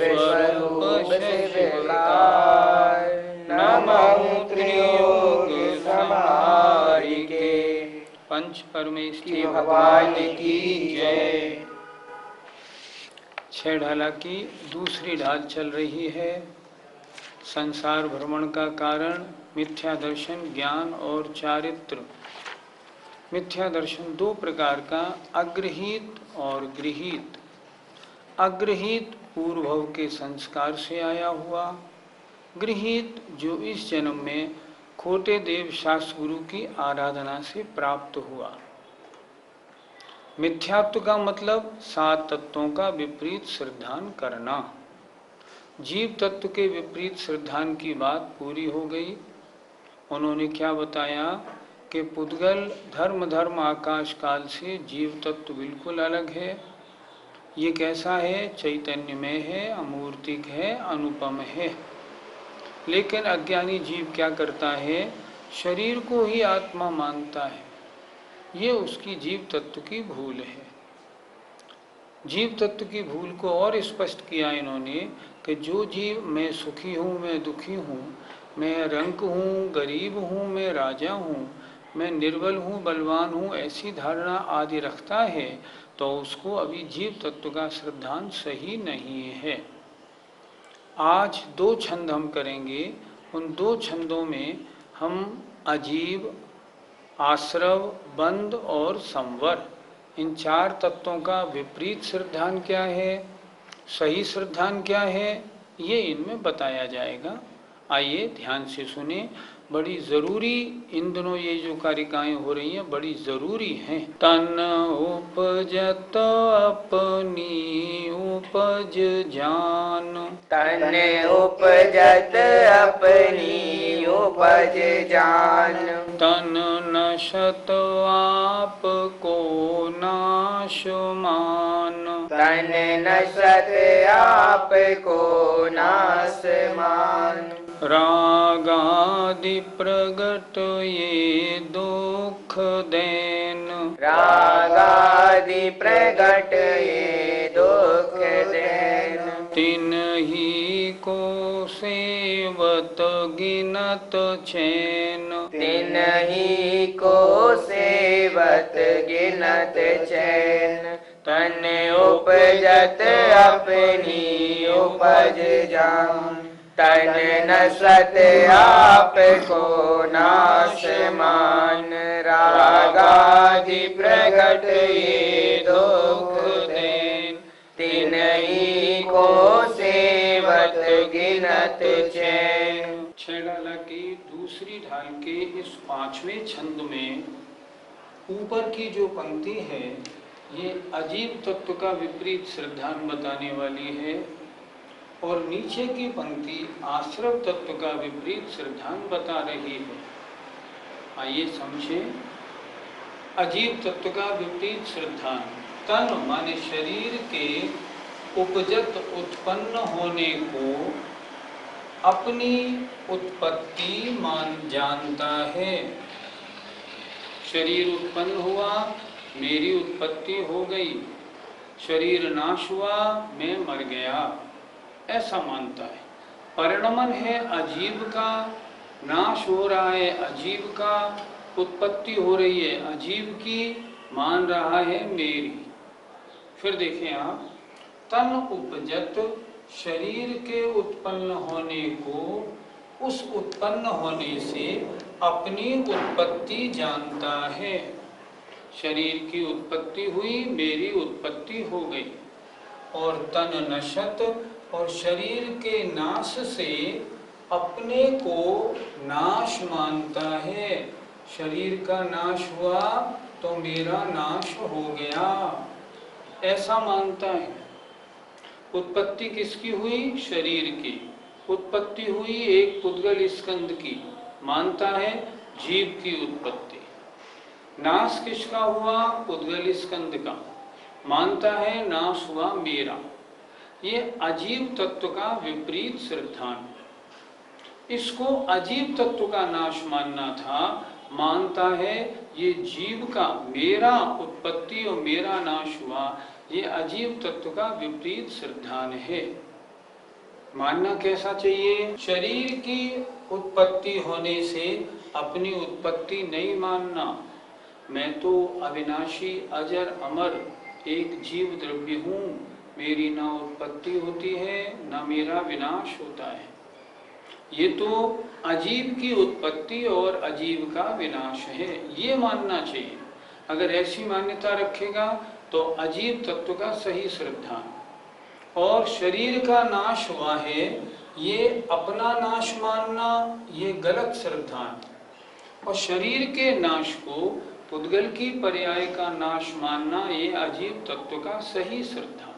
स्वरूप शिवकार, नमः त्रियोग समारिके। पंच परमेष्ठी भगवान की जय। छह ढाला की दूसरी ढाल चल रही है। संसार भ्रमण का कारण मिथ्या दर्शन, ज्ञान और चारित्र। मिथ्या दर्शन दो प्रकार का, अग्रहीत और गृहीत। अग्रहीत पूर्वभव के संस्कार से आया हुआ, गृहीत जो इस जन्म में खोटे देव शास्त्र गुरु की आराधना से प्राप्त हुआ। मिथ्यात्व का मतलब सात तत्वों का विपरीत श्रद्धान करना। जीव तत्व के विपरीत श्रद्धान की बात पूरी हो गई। उन्होंने क्या बताया कि पुद्गल धर्म आकाश काल से जीव तत्व बिल्कुल अलग है। ये कैसा है? चैतन्यमय है, अमूर्तिक है, अनुपम है। लेकिन अज्ञानी जीव क्या करता है? शरीर को ही आत्मा मानता है। ये उसकी जीव तत्व की भूल है। जीव तत्व की भूल को और स्पष्ट किया इन्होंने कि जो जीव मैं सुखी हूँ, मैं दुखी हूँ, मैं रंक हूँ, गरीब हूँ, मैं राजा हूँ, मैं निर्बल हूँ, बलवान हूँ, ऐसी धारणा आदि रखता है तो उसको अभी जीव तत्व का श्रद्धान सही नहीं है। आज दो छंद हम करेंगे। उन दो छंदों में हम अजीब, आश्रव, बंद और संवर, इन चार तत्वों का विपरीत श्रद्धान क्या है, सही श्रद्धान क्या है, ये इनमें बताया जाएगा। आइए ध्यान से सुने। बड़ी ज़रूरी इन दिनों ये जो कारिकाएं हो रही हैं बड़ी ज़रूरी हैं। तन उपजत अपनी उपज जान, तन उपजत अपनी उपज जान। तन नशत आप को नाश मान, तन नशत आप को नाश मान। रागादि प्रगट ये दुख देन, रागादि प्रगट ये दुख देन। तिन ही को सेवत गिनत चैन, तिन ही को सेवत गिनत चैन। तन उपजत अपनी उपज जान, तन नशत आप को नाश मान। रागादि प्रगट ये दुख देन, तिन ही को सेवत गिनत चैन। छह ढाला की दूसरी ढाल के इस पांचवें छंद में ऊपर की जो पंक्ति है ये अजीब तत्व का विपरीत श्रद्धान बताने वाली है और नीचे की पंक्ति आश्रव तत्व का विपरीत श्रद्धान बता रही है। आइए समझें। अजीब तत्व का विपरीत श्रद्धान, तन माने शरीर के उपजत उत्पन्न होने को अपनी उत्पत्ति मान जानता है। शरीर उत्पन्न हुआ, मेरी उत्पत्ति हो गई। शरीर नाश हुआ, मैं मर गया, ऐसा मानता है। परिणमन है अजीब का, नाश हो रहा है अजीब का, उत्पत्ति हो रही है अजीब की, मान रहा है मेरी। फिर देखें आप, तन उपजत, शरीर के उत्पन्न होने को उस उत्पन्न होने से अपनी उत्पत्ति जानता है। शरीर की उत्पत्ति हुई, मेरी उत्पत्ति हो गई। और तन नशत, और शरीर के नाश से अपने को नाश मानता है। शरीर का नाश हुआ तो मेरा नाश हो गया, ऐसा मानता है। उत्पत्ति किसकी हुई? शरीर की। उत्पत्ति हुई एक पुद्गल स्कंद की, मानता है जीव की उत्पत्ति। नाश किसका हुआ? पुद्गल स्कंद का, मानता है नाश हुआ मेरा। ये अजीब तत्व का विपरीत श्रद्धान। इसको अजीब तत्व का नाश मानना था, मानता है ये जीव का, मेरा उत्पत्ति और मेरा नाश हुआ, ये अजीब तत्व का विपरीत श्रद्धान है। मानना कैसा चाहिए? शरीर की उत्पत्ति होने से अपनी उत्पत्ति नहीं मानना। मैं तो अविनाशी, अजर, अमर एक जीव द्रव्य हूँ। मेरी ना उत्पत्ति होती है ना मेरा विनाश होता है। ये तो अजीब की उत्पत्ति और अजीब का विनाश है, ये मानना चाहिए। अगर ऐसी मान्यता रखेगा तो अजीब तत्व का सही श्रद्धा, और शरीर का नाश हुआ है ये अपना नाश मानना ये गलत श्रद्धा है। और शरीर के नाश को पुद्गल की पर्याय का नाश मानना ये अजीब तत्व का सही श्रद्धा।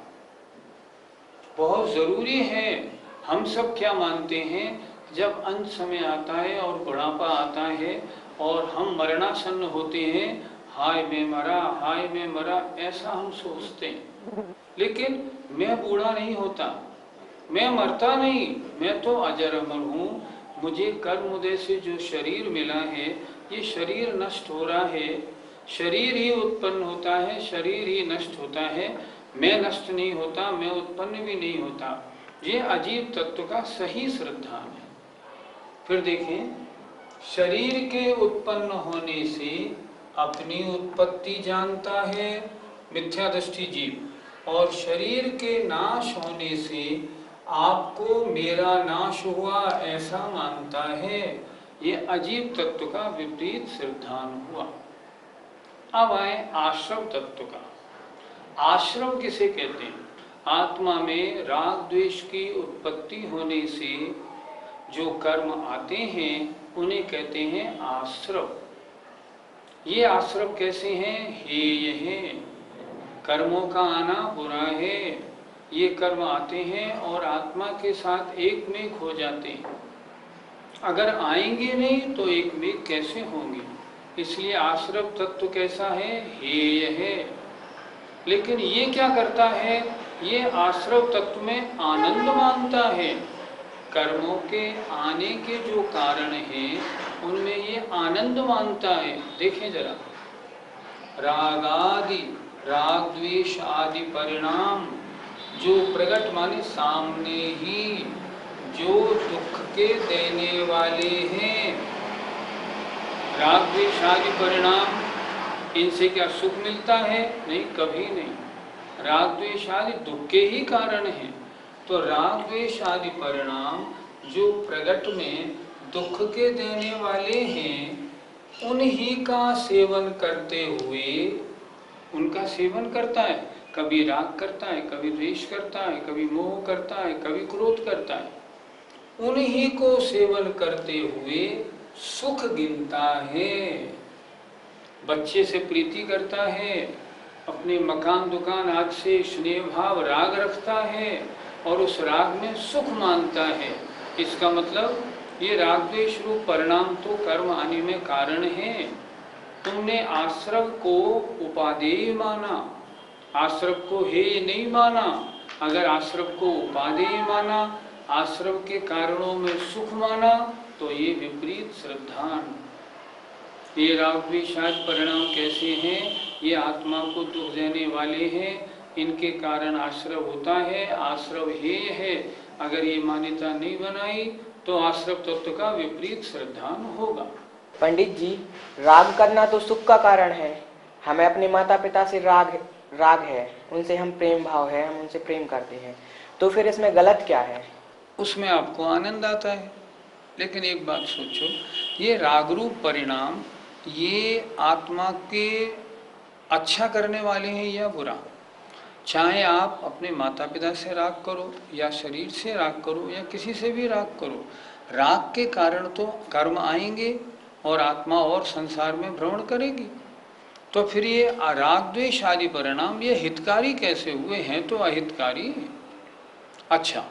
बहुत जरूरी है। हम सब क्या मानते हैं, जब अंत समय आता है और बुढ़ापा आता है और हम मरणासन्न होते हैं, हाय मैं मरा, हाय मैं मरा, ऐसा हम सोचते हैं। लेकिन मैं बूढ़ा नहीं होता, मैं मरता नहीं, मैं तो अजर अमर हूँ। मुझे कर्म उदय से जो शरीर मिला है ये शरीर नष्ट हो रहा है, शरीर ही उत्पन्न होता है, शरीर ही नष्ट होता है। मैं नष्ट नहीं होता, मैं उत्पन्न भी नहीं होता। ये अजीब तत्व का सही श्रद्धा है। फिर देखें, शरीर के उत्पन्न होने से अपनी उत्पत्ति जानता है मिथ्या दृष्टि जीव, और शरीर के नाश होने से आपको मेरा नाश हुआ ऐसा मानता है। ये अजीब तत्व का विपरीत सिद्धांत हुआ। अब आए आश्रव तत्व का। आश्रव किसे कहते हैं? आत्मा में राग द्वेष की उत्पत्ति होने से जो कर्म आते हैं उन्हें कहते हैं आश्रव। ये आश्रव कैसे हैं? हेय हैं। कर्मों का आना बुरा है। ये कर्म आते हैं और आत्मा के साथ एक में खो जाते हैं। अगर आएंगे नहीं तो एक में कैसे होंगे? इसलिए आश्रव तत्व कैसा है? हेय है। लेकिन ये क्या करता है? ये आश्रव तत्व में आनंद मानता है। कर्मों के आने के जो कारण हैं उनमें ये आनंद मानता है। देखें जरा, राग आदि, राग द्वेष आदि परिणाम जो प्रकट माने सामने ही, जो दुख के देने वाले हैं। राग द्वेष आदि परिणाम, इनसे क्या सुख मिलता है? नहीं, कभी नहीं। राग द्वेष आदि दुख के ही कारण हैं। तो राग द्वेष आदि परिणाम जो प्रगट में दुख के देने वाले हैं, उन्हीं का सेवन करते हुए, उनका सेवन करता है। कभी राग करता है, कभी द्वेष करता है, कभी मोह करता है, कभी क्रोध करता है। उन्हीं को सेवन करते हुए सुख गिनता है। बच्चे से प्रीति करता है, अपने मकान दुकान आदि से स्नेह भाव राग रखता है और उस राग में सुख मानता है। इसका मतलब ये राग द्वेष रूप परिणाम तो कर्म आने में कारण है। तुमने आश्रव को उपादेय माना, आश्रव को हेय नहीं माना। अगर आश्रव को उपादेय माना, आश्रव के कारणों में सुख माना, तो ये विपरीत श्रद्धान। ये राग द्वेष आदि परिणाम कैसे हैं? ये आत्मा को दुख देने वाले हैं, इनके कारण आश्रव होता है, आश्रव हेय है। अगर ये मान्यता नहीं बनाई तो आश्रव तत्व का विपरीत श्रद्धान होगा। पंडित जी, राग करना तो सुख का कारण है। हमें अपने माता पिता से राग है, उनसे हम प्रेम भाव है, हम उनसे प्रेम करते हैं, तो फिर इसमें गलत क्या है? उसमें आपको आनंद आता है। लेकिन एक बात सोचो, ये रागरूप परिणाम ये आत्मा के अच्छा करने वाले हैं या बुरा? चाहे आप अपने माता पिता से राग करो या शरीर से राग करो या किसी से भी राग करो, राग के कारण तो कर्म आएंगे और आत्मा और संसार में भ्रमण करेगी। तो फिर ये राग द्वेष आदि परिणाम ये हितकारी कैसे हुए? हैं तो अहितकारी। अच्छा,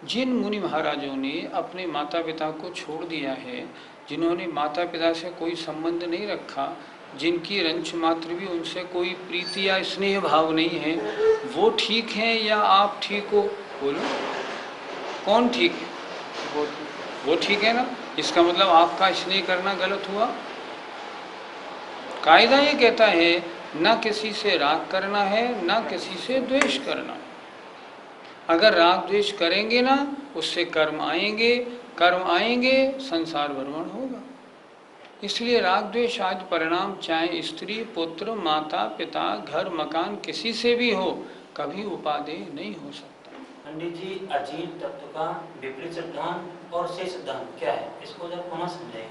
जिन मुनि महाराजों ने अपने माता पिता को छोड़ दिया है, जिन्होंने माता पिता से कोई संबंध नहीं रखा, जिनकी रंच मात्र भी उनसे कोई प्रीति या स्नेह भाव नहीं है, वो ठीक हैं या आप ठीक हो? बोलो, कौन ठीक है? वो ठीक है ना। इसका मतलब आपका स्नेह करना गलत हुआ। कायदा ये कहता है न किसी से राग करना है, न किसी से द्वेष करना। अगर राग द्वेष करेंगे ना, उससे कर्म आएंगे, संसार भ्रमण होगा। इसलिए राग द्वेष आदि परिणाम चाहे स्त्री पुत्र माता पिता घर मकान किसी से भी हो, कभी उपादेय नहीं हो सकता। पंडित जी, अजीब तत्व का विपरीत सिद्धांत और शेष सिद्धांत क्या है, इसको जरा पुनः समझाइए।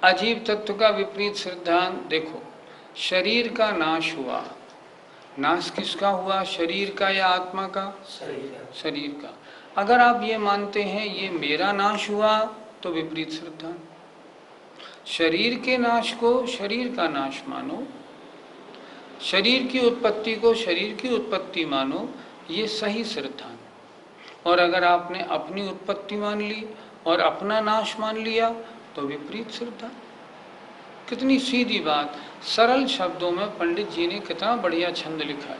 अजीब तत्व का विपरीत सिद्धांत देखो, शरीर का नाश हुआ, नाश किसका हुआ, शरीर का या आत्मा का? शरीर का। अगर आप ये मानते हैं ये मेरा नाश हुआ तो विपरीत सिद्धांत। शरीर के नाश को शरीर का नाश मानो, शरीर की उत्पत्ति को शरीर की उत्पत्ति मानो, ये सही सिद्धांत। और अगर आपने अपनी उत्पत्ति मान ली और अपना नाश मान लिया तो विपरीत सिद्धांत। कितनी सीधी बात, सरल शब्दों में पंडित जी ने कितना बढ़िया छंद लिखा है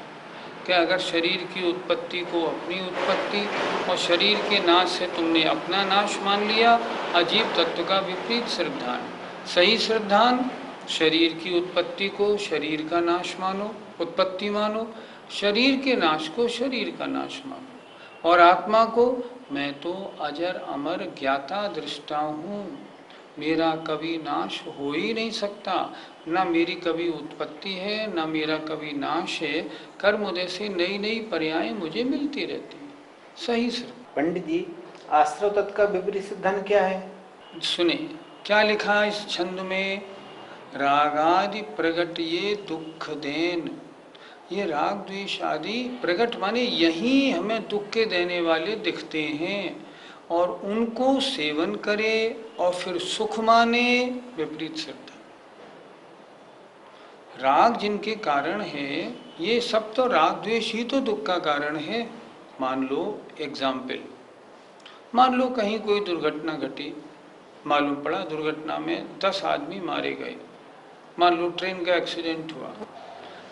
कि अगर शरीर की उत्पत्ति को अपनी उत्पत्ति और शरीर के नाश से तुमने अपना नाश मान लिया, अजीब तत्व का विपरीत सिद्धांत। सही सिद्धांत, शरीर की उत्पत्ति को शरीर का नाश मानो, उत्पत्ति मानो, शरीर के नाश को शरीर का नाश मानो, और आत्मा को मैं तो अजर अमर ज्ञाता दृष्टा हूँ, मेरा कभी नाश हो ही नहीं सकता, ना मेरी कभी उत्पत्ति है ना मेरा कभी नाश है, कर्म उदय से नई नई पर्याय मुझे मिलती रहती है। सही सर। पंडित जी, आश्रव तत्व का विपरीत सिद्धांत क्या है? सुने क्या लिखा इस छंद में, रागादि प्रगट ये दुख देन। ये राग द्वेष आदि प्रगट माने यही हमें दुख के देने वाले दिखते हैं, और उनको सेवन करे और फिर सुख माने, विपरीत सिद्धांत। राग जिनके कारण है, ये सब तो राग द्वेष ही तो दुख का कारण है। मान लो एग्जाम्पल, मान लो कहीं कोई दुर्घटना घटी, मालूम पड़ा दुर्घटना में 10 आदमी मारे गए, मान लो ट्रेन का एक्सीडेंट हुआ,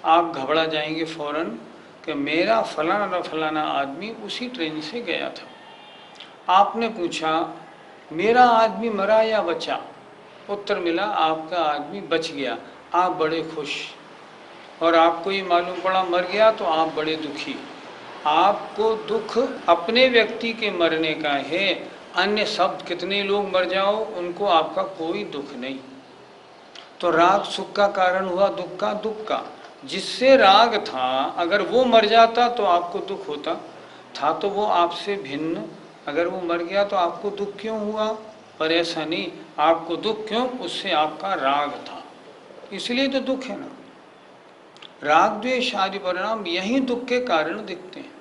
आप घबरा जाएंगे फौरन कि मेरा फलाना न फलाना आदमी उसी ट्रेन से गया था। आपने पूछा मेरा आदमी मरा या बचा, उत्तर मिला आपका आदमी बच गया, आप बड़े खुश, और आपको ये मालूम पड़ा मर गया तो आप बड़े दुखी। आपको दुख अपने व्यक्ति के मरने का है, अन्य शब्द कितने लोग मर जाओ उनको आपका कोई दुख नहीं। तो राग सुख का कारण हुआ, दुख का। जिससे राग था अगर वो मर जाता तो आपको दुख होता था, तो वो आपसे भिन्न, अगर वो मर गया तो आपको दुख क्यों हुआ? पर ऐसा नहीं, आपको दुख क्यों, उससे आपका राग था, इसलिए तो दुख है ना। राग द्वेष आदि परिणाम यही दुख के कारण दिखते हैं।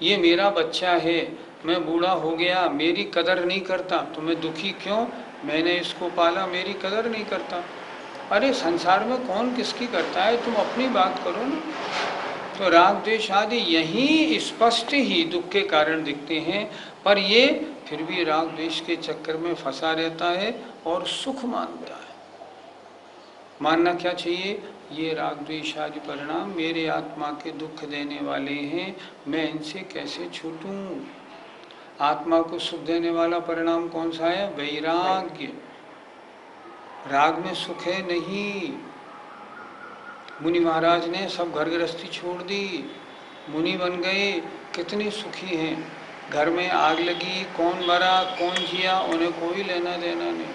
ये मेरा बच्चा है, मैं बूढ़ा हो गया, मेरी कदर नहीं करता, तो मैं दुखी क्यों? मैंने इसको पाला, मेरी कदर नहीं करता। अरे संसार में कौन किसकी करता है, तुम अपनी बात करो ना। तो राग द्वेष आदि यही स्पष्ट ही दुख के कारण दिखते हैं, पर ये फिर भी राग द्वेष के चक्कर में फंसा रहता है और सुख मानता है। मानना क्या चाहिए, ये राग द्वेष आदि परिणाम मेरे आत्मा के दुख देने वाले हैं, मैं इनसे कैसे छूटूं। आत्मा को सुख देने वाला परिणाम कौन सा है? वैराग्य। राग में सुख है नहीं। मुनि महाराज ने सब घर गृहस्थी छोड़ दी, मुनि बन गए, कितने सुखी हैं। घर में आग लगी, कौन मरा कौन जिया उन्हें कोई लेना देना नहीं,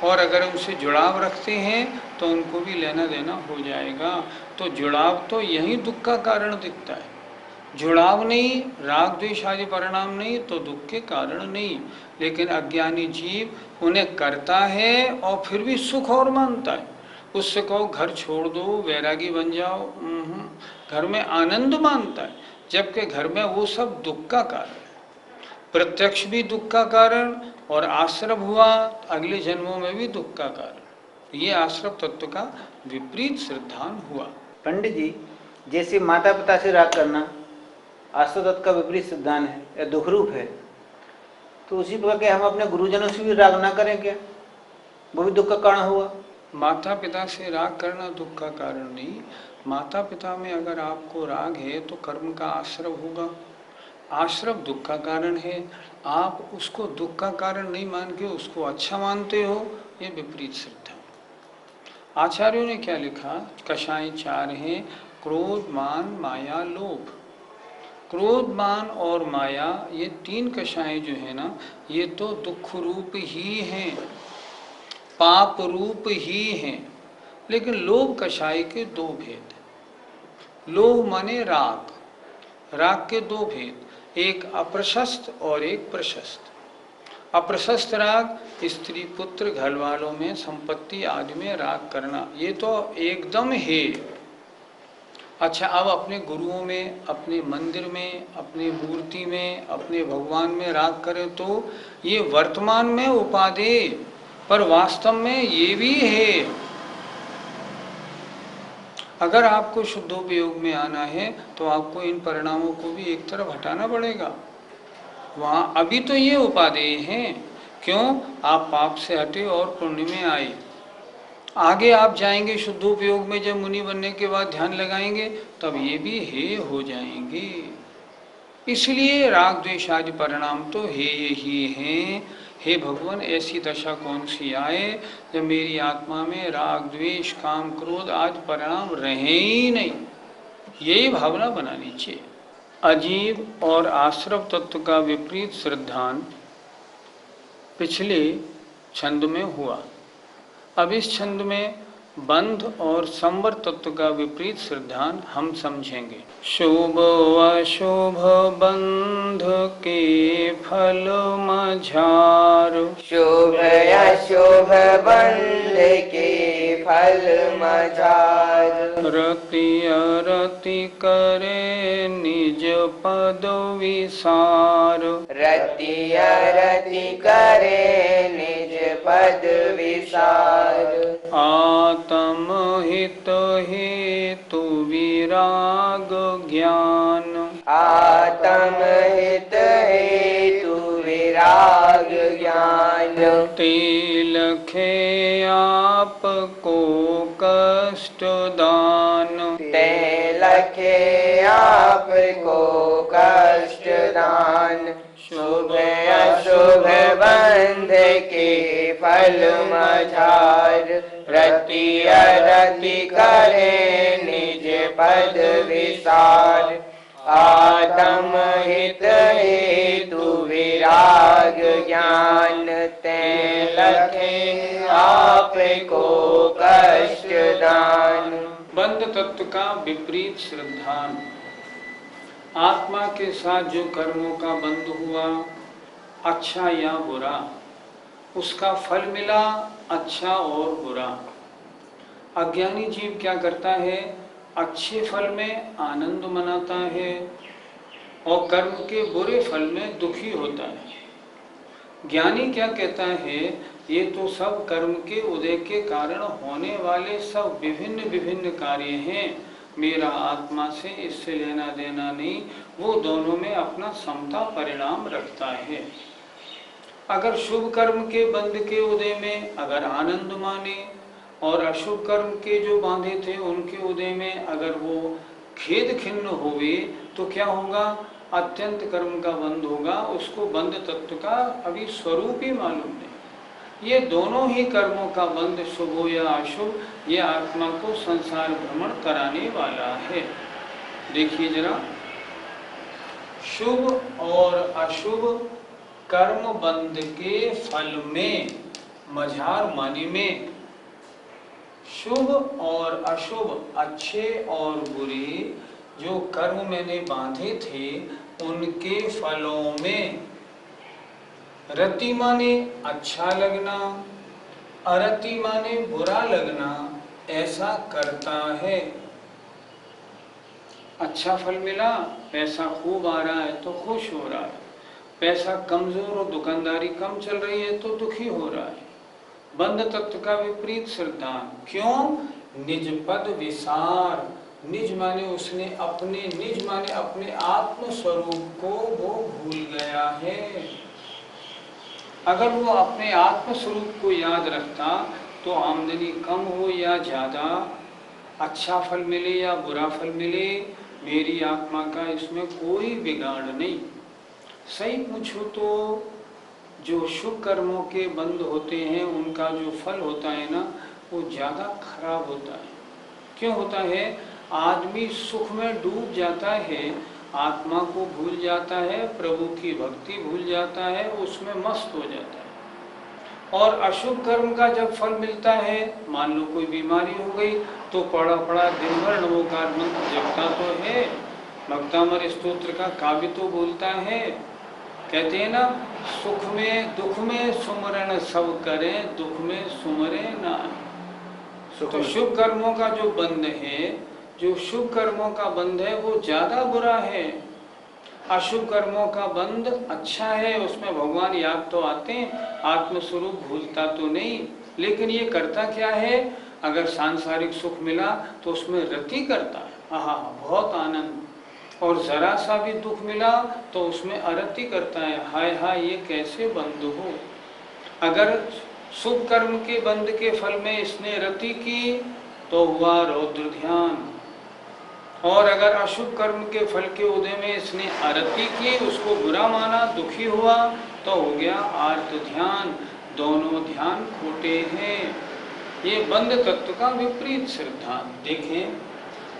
और अगर उनसे जुड़ाव रखते हैं तो उनको भी लेना देना हो जाएगा। तो जुड़ाव तो यही दुख का कारण दिखता है। जुड़ाव नहीं, राग द्वेष आदि परिणाम नहीं तो दुख के कारण नहीं। लेकिन अज्ञानी जीव उन्हें करता है और फिर भी सुख और मानता है। उससे कहो घर छोड़ दो, वैरागी बन जाओ, घर में आनंद मानता है, जबकि घर में वो सब दुख का कारण है। प्रत्यक्ष भी दुख का कारण, और आश्रव हुआ अगले जन्मों में भी दुख का कारण। ये आश्रव तत्व का विपरीत सिद्धांत हुआ। पंडित जी, जैसे माता पिता से राग करना आश्रव तत्व का विपरीत सिद्धांत है या दुख रूप है, तो उसी प्रकार के हम अपने गुरुजनों से भी राग ना करें क्या? वो भी दुख का कारण हुआ। माता पिता से राग करना दुख का कारण नहीं। माता पिता में अगर आपको राग है तो कर्म का आश्रव होगा, आश्रव दुख का कारण है। आप उसको दुख का कारण नहीं मान के उसको अच्छा मानते हो, ये विपरीत सिद्धांत। आचार्यों ने क्या लिखा, कषाय 4 हैं, क्रोध मान माया लोभ। क्रोधमान और माया, ये तीन कषाय जो है ना, ये तो दुख रूप ही हैं, पाप रूप ही हैं। लेकिन लोभ कषाय के दो भेद हैं। लोभ माने राग, राग के दो भेद, एक अप्रशस्त और एक प्रशस्त। अप्रशस्त राग स्त्री पुत्र घर वालों में संपत्ति आदि में राग करना, ये तो एकदम है। अच्छा, अब अपने गुरुओं में, अपने मंदिर में, अपनी मूर्ति में, अपने भगवान में राग करें तो ये वर्तमान में उपादेय, पर वास्तव में ये भी है। अगर आपको शुद्धोपयोग में आना है तो आपको इन परिणामों को भी एक तरफ हटाना पड़ेगा। वहाँ अभी तो ये उपादेय हैं, क्यों? आप पाप से हटे और पुण्य में आए। आगे आप जाएंगे शुद्धोपयोग में, जब मुनि बनने के बाद ध्यान लगाएंगे तब ये भी हे हो जाएंगे। इसलिए राग द्वेष आदि परिणाम तो हे ही हैं। हे भगवान, ऐसी दशा कौन सी आए जब मेरी आत्मा में राग द्वेष काम क्रोध आदि परिणाम रहे ही नहीं, यही भावना बनानी चाहिए। अजीव और आश्रव तत्व का विपरीत श्रद्धान पिछले छंद में हुआ। अब इस छंद में बंध और संवर तत्व का विपरीत श्रद्धान हम समझेंगे। शुभ अशुभ बंध के फल मझार, शुभ अशुभ बंध के फल मझार, रति अरति करे निज पद विसार, रति अरति करे निज पद विसार, आत्म हित हेतु विराग ज्ञान, आत्म हित हेतु विराग ज्ञान, तिलखे आप को कष्ट दान, ते लखे आपको कष्ट दान, शुभ अशुभ बंध के फल मझार, रति अरति करे निज पद विसार, आत्म हित हेतु विराग ज्ञान, ते लखे आपको कष्ट दान। बंध तत्व का विपरीत श्रद्धान, आत्मा के साथ जो कर्मों का बंध हुआ, अच्छा या बुरा, उसका फल मिला, अच्छा और बुरा। अज्ञानी जीव क्या करता है? अच्छे फल में आनंद मनाता है और कर्म के बुरे फल में दुखी होता है। ज्ञानी क्या कहता है? ये तो सब कर्म के उदय के कारण होने वाले सब विभिन्न विभिन्न कार्य हैं, मेरा आत्मा से इससे लेना देना नहीं। वो दोनों में अपना समता परिणाम रखता है। अगर शुभ कर्म के बंध के उदय में अगर आनंद माने और अशुभ कर्म के जो बांधे थे उनके उदय में अगर वो खेद खिन्न हुए तो क्या होगा? अत्यंत कर्म का बंध होगा। उसको बंध तत्व का अभी स्वरूप ही मालूम नहीं। ये दोनों ही कर्मों का बंध, शुभ हो या अशुभ, ये आत्मा को संसार भ्रमण कराने वाला है। देखिए जरा, शुभ और अशुभ कर्म बंध के फल में, मझार माने में, शुभ और अशुभ, अच्छे और बुरे जो कर्म मैंने बांधे थे उनके फलों में रति माने अच्छा लगना, अरति माने बुरा लगना, ऐसा करता है। अच्छा फल मिला, पैसा खूब आ रहा है तो खुश हो रहा है, पैसा कमजोर और दुकानदारी कम चल रही है तो दुखी हो रहा है। बंध तत्व का विपरीत श्रद्धा, क्यों? निज पद विसार, निज माने उसने अपने, निज माने अपने आत्म स्वरूप को वो भूल गया है। अगर वो अपने आत्म स्वरूप को याद रखता तो आमदनी कम हो या ज्यादा, अच्छा फल मिले या बुरा फल मिले, मेरी आत्मा का इसमें कोई बिगाड़ नहीं। सही पूछो तो जो शुभ कर्मों के बंध होते हैं उनका जो फल होता है ना, वो ज़्यादा खराब होता है। क्यों होता है? आदमी सुख में डूब जाता है आत्मा को भूल जाता है, प्रभु की भक्ति भूल जाता है, उसमें मस्त हो जाता है। और अशुभ कर्म का जब फल मिलता है, मान लो कोई बीमारी हो गई, तो पड़ा पड़ा दिन भर नमोकार मंत्र जपता तो है, भक्तामर स्तोत्र का काव्य तो बोलता है। कहते हैं ना, सुख में दुख में सुमरण सब करें, दुख में सुमरे ना। तो शुभ कर्मों का जो बंध है, जो शुभ कर्मों का बंध है वो ज्यादा बुरा है। अशुभ कर्मों का बंध अच्छा है, उसमें भगवान याद तो आते हैं, आत्मस्वरूप भूलता तो नहीं, लेकिन ये करता क्या है, अगर सांसारिक सुख मिला तो उसमें रति करता है, आहा बहुत आनंद, और जरा सा भी दुख मिला तो उसमें अरति करता है, हाय हाय ये कैसे बंध हो। अगर शुभ कर्म के बंध के फल में इसने रति की तो हुआ रौद्र ध्यान, और अगर अशुभ कर्म के फल के उदय में इसने आरती की, उसको बुरा माना, दुखी हुआ, तो हो गया आर्त ध्यान। दोनों ध्यान खोटे हैं। ये बंध तत्व का विपरीत सिद्धांत देखें।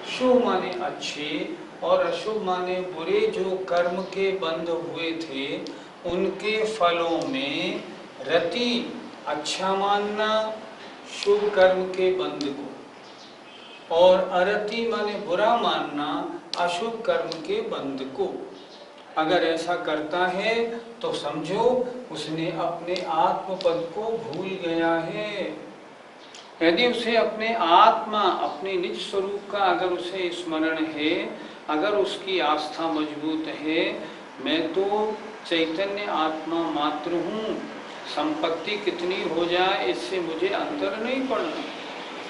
शुभ माने अच्छे और अशुभ माने बुरे जो कर्म के बंध हुए थे, उनके फलों में रति अच्छा मानना शुभ कर्म के बंध को, और अरति माने बुरा मानना अशुभ कर्म के बंध को। अगर ऐसा करता है तो समझो उसने अपने आत्मपद को भूल गया है। यदि उसे अपने आत्मा, अपने निज स्वरूप का अगर उसे स्मरण है, अगर उसकी आस्था मजबूत है, मैं तो चैतन्य आत्मा मात्र हूँ, संपत्ति कितनी हो जाए इससे मुझे अंतर नहीं पड़ना,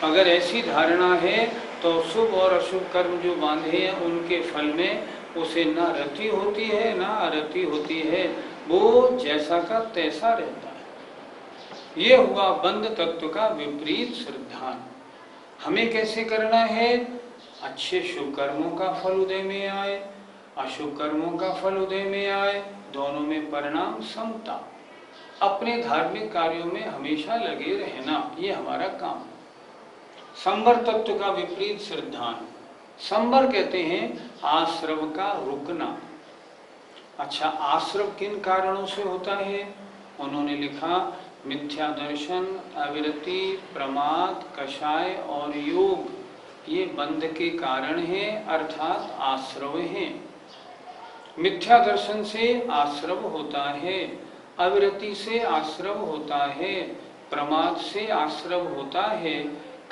अगर ऐसी धारणा है तो शुभ और अशुभ कर्म जो बांधे हैं उनके फल में उसे ना रति होती है ना अरति होती है, वो जैसा का तैसा रहता है। ये हुआ बंध तत्व का विपरीत सिद्धांत। हमें कैसे करना है, अच्छे शुभ कर्मों का फल उदय में आए, अशुभ कर्मों का फल उदय में आए, दोनों में परिणाम समता। अपने धार्मिक कार्यों में हमेशा लगे रहना, ये हमारा काम। संवर तत्व का विपरीत सिद्धांत। संवर कहते हैं आश्रव का रुकना। अच्छा, आश्रव किन कारणों से होता है? उन्होंने लिखा मिथ्या दर्शन, अविरति, प्रमाद, कषाय और योग, ये बंध के कारण हैं, अर्थात आश्रव हैं। मिथ्या दर्शन से आश्रव होता है, अविरति से आश्रव होता है, प्रमाद से आश्रव होता है,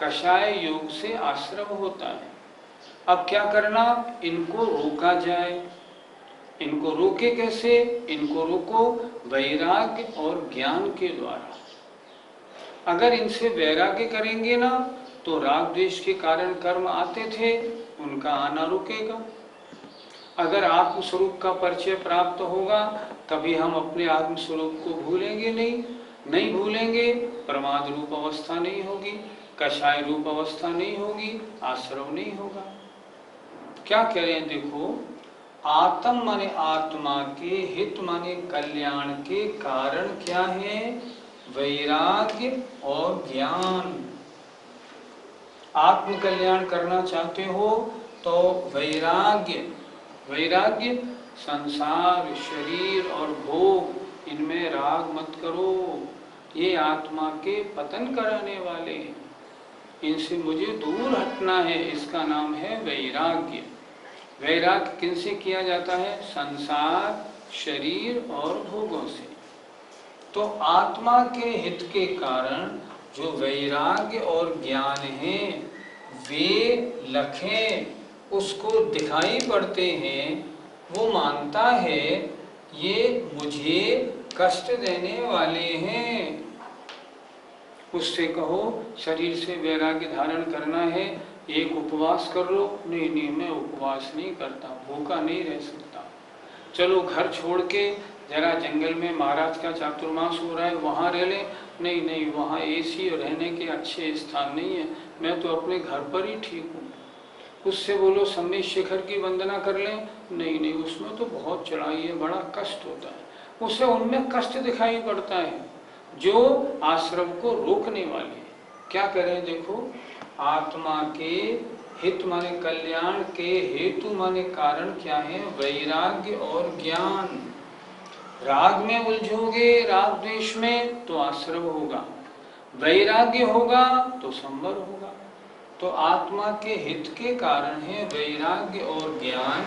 कषाय योग से आश्रव होता है। अब क्या करना, इनको रोका जाए। इनको रोके कैसे? इनको रोको वैराग्य और ज्ञान के द्वारा। अगर इनसे वैराग्य करेंगे ना तो राग द्वेष के कारण कर्म आते थे, उनका आना रुकेगा। अगर आत्मस्वरूप का परिचय प्राप्त होगा तभी हम अपने आत्मस्वरूप को भूलेंगे नहीं भूलेंगे, प्रमाद रूप अवस्था नहीं होगी, कषाय रूप अवस्था नहीं होगी, आश्रव नहीं होगा। क्या कह रहे हैं देखो, आत्म माने आत्मा के, हित माने कल्याण के कारण क्या है? वैराग्य और ज्ञान। आत्म कल्याण करना चाहते हो तो वैराग्य संसार, शरीर और भोग, इनमें राग मत करो, ये आत्मा के पतन कराने वाले हैं, इनसे मुझे दूर हटना है, इसका नाम है वैराग्य। वैराग्य किनसे किया जाता है? संसार, शरीर और भोगों से। तो आत्मा के हित के कारण जो वैराग्य और ज्ञान है वे लखें उसको दिखाई पड़ते हैं, वो मानता है ये मुझे कष्ट देने वाले हैं। उससे कहो शरीर से वैराग्य धारण करना है, एक उपवास कर लो, नहीं मैं उपवास नहीं करता, भूखा नहीं रह सकता। चलो घर छोड़ के जरा जंगल में महाराज का चातुर्मास हो रहा है वहाँ रह ले, नहीं वहाँ एसी रहने के अच्छे स्थान नहीं है, मैं तो अपने घर पर ही ठीक हूँ। उससे बोलो सम्मेद शिखर की वंदना कर लें, नहीं उसमें तो बहुत चढ़ाई है, बड़ा कष्ट होता है। उसे उनमें कष्ट दिखाई पड़ता है जो आश्रम को रोकने वाले। क्या करें देखो, आत्मा के हित माने कल्याण के, हेतु माने कारण क्या है? वैराग्य और ज्ञान। राग में उलझोगे, राग द्वेष में, तो आश्रव होगा। वैराग्य होगा तो संवर होगा। तो आत्मा के हित के कारण है वैराग्य और ज्ञान।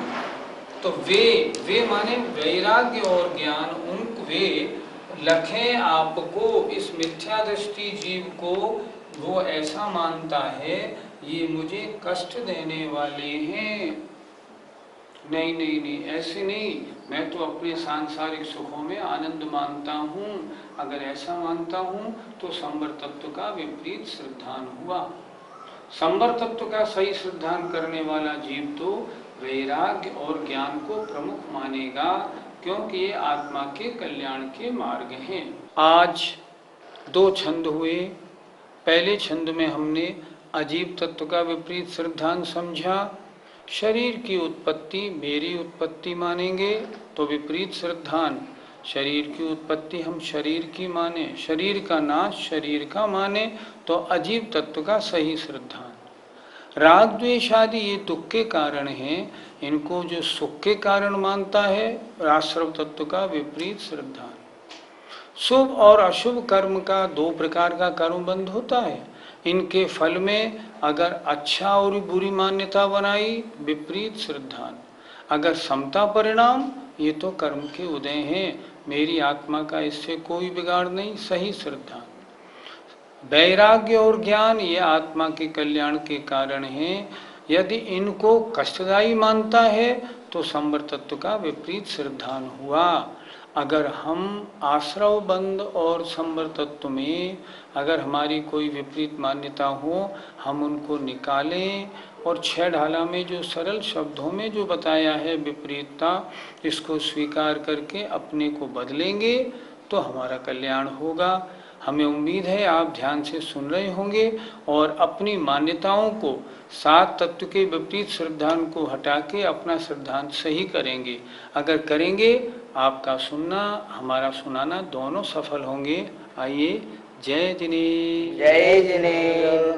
तो वे माने वैराग्य और ज्ञान, उन वे लखें आपको, इस मिथ्या दृष्टि जीव को वो ऐसा मानता है ये मुझे कष्ट देने वाले हैं। नहीं नहीं नहीं, ऐसे नहीं, मैं तो अपने सांसारिक सुखों में आनंद मानता हूँ। अगर ऐसा मानता हूँ तो संवर तत्व का विपरीत श्रद्धान हुआ। संवर तत्व का सही श्रद्धान करने वाला जीव तो वैराग्य और ज्ञान को प्रमुख मानेगा, क्योंकि ये आत्मा के कल्याण के मार्ग हैं। आज 2 छंद हुए। पहले छंद में हमने अजीब तत्व का विपरीत श्रद्धान समझा। शरीर की उत्पत्ति मेरी उत्पत्ति मानेंगे तो विपरीत श्रद्धान। शरीर की उत्पत्ति हम शरीर की माने, शरीर का नाश शरीर का माने तो अजीब तत्व का सही श्रद्धान। राग द्वेष आदि ये दुख के कारण हैं, इनको जो सुख के कारण मानता है आश्रव तत्व का विपरीत श्रद्धान। शुभ और अशुभ कर्म का 2 प्रकार का कर्मबंध होता है। इनके फल में अगर अच्छा और बुरी मान्यता बनाई, विपरीत श्रद्धान। अगर समता परिणाम, ये तो कर्म के उदय हैं, मेरी आत्मा का इससे कोई बिगाड़ नहीं, सही श्रद्धान। वैराग्य और ज्ञान ये आत्मा के कल्याण के कारण हैं। यदि इनको कष्टदायी मानता है तो संवर तत्व का विपरीत श्रद्धान हुआ। अगर हम आश्रव बंध और संवर तत्व में अगर हमारी कोई विपरीत मान्यता हो, हम उनको निकालें और 6 ढाला में जो सरल शब्दों में जो बताया है विपरीतता, इसको स्वीकार करके अपने को बदलेंगे तो हमारा कल्याण होगा। हमें उम्मीद है आप ध्यान से सुन रहे होंगे और अपनी मान्यताओं को, 7 तत्व के विपरीत श्रद्धान को हटा के अपना श्रद्धान सही करेंगे। अगर करेंगे आपका सुनना हमारा सुनाना दोनों सफल होंगे। आइए, जय जिनेन्द्र। जय जिनेन्द्र।